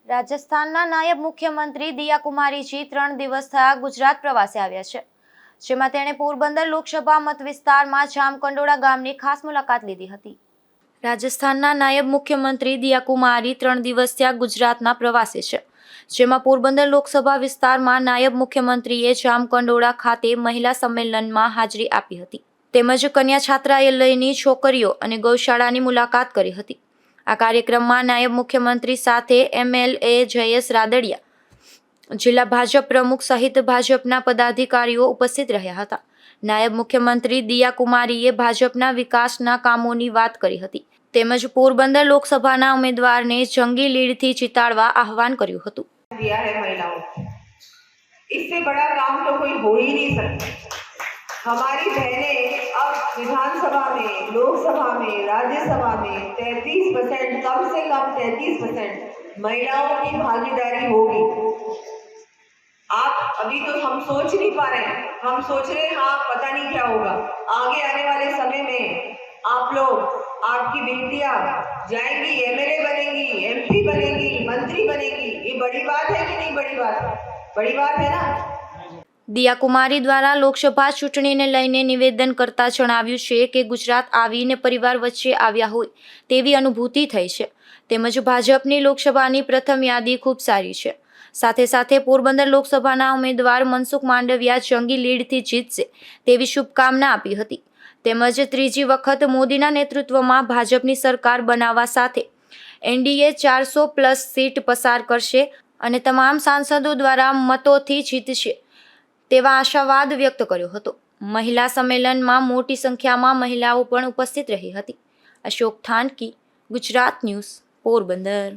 રાજસ્થાનના નાયબ મુખ્યમંત્રી દિયા કુમારીજી 3 દિવસ થયા ગુજરાત પ્રવાસે આવ્યા છે, જેમાં તેણે પોરબંદર લોકસભા મત વિસ્તારમાં જામકંડોળા ગામની ખાસ મુલાકાત લીધી હતી. રાજસ્થાનના નાયબ મુખ્યમંત્રી દિયા કુમારી 3 દિવસ થયા ગુજરાતના પ્રવાસે છે, જેમાં પોરબંદર લોકસભા વિસ્તારમાં નાયબ મુખ્યમંત્રીએ જામકંડોળા ખાતે મહિલા સંમેલનમાં હાજરી આપી હતી, તેમજ કન્યા છાત્રાલયની છોકરીઓ અને ગૌશાળાની મુલાકાત કરી હતી. આ કાર્યક્રમમાં નાયબ મુખ્યમંત્રી સાથે MLA જયેશ રાદડિયા, જિલ્લા ભાજપ પ્રમુખ સહિત ભાજપના પદાધિકારીઓ ઉપસ્થિત રહ્યા હતા. નાયબ મુખ્યમંત્રી દિયા કુમારીએ ભાજપના વિકાસના કામોની વાત કરી હતી, તેમજ પોરબંદર લોકસભાના ઉમેદવારને જંગી લીડથી જીતાડવા આહવાન કર્યું હતું. इससे बड़ा काम तो कोई हो ही नहीं सकता. हमारी बहनें अब विधानसभा में, लोकसभा में, राज्यसभा में 33%, कम से कम 33% महिलाओं की भागीदारी होगी. आप अभी तो हम सोच नहीं पा रहे हैं, हम सोच रहे हैं हाँ पता नहीं क्या होगा. आगे आने वाले समय में आप लोग, आपकी बेटियां जाएंगी, MLA बनेंगी, MP बनेंगी, मंत्री बनेंगी. ये बड़ी बात है कि नहीं? बड़ी बात, बड़ी बात है ना. દિયા કુમારી દ્વારા લોકસભા ચૂંટણીને લઈને નિવેદન કરતા જણાવ્યું છે કે ગુજરાત આવીને પરિવાર વચ્ચે આવ્યા હોય તેવી અનુભૂતિ થઈ છે, તેમજ ભાજપની લોકસભાની પ્રથમ યાદી ખૂબ સારી છે. સાથે સાથે પોરબંદર લોકસભાના ઉમેદવાર મનસુખ માંડવિયા જંગી લીડથી જીતશે તેવી શુભકામના આપી હતી, તેમજ ત્રીજી વખત મોદીના નેતૃત્વમાં ભાજપની સરકાર બનાવવા સાથે NDA 400+ સીટ પસાર કરશે અને તમામ સાંસદો દ્વારા મતોથી જીતશે તેવા આશાવાદ વ્યક્ત કર્યો હતો. મહિલા સંમેલનમાં મોટી સંખ્યામાં મહિલાઓ પણ ઉપસ્થિત રહી હતી. અશોક થાનકી, ગુજરાત ન્યૂઝ, પોરબંદર.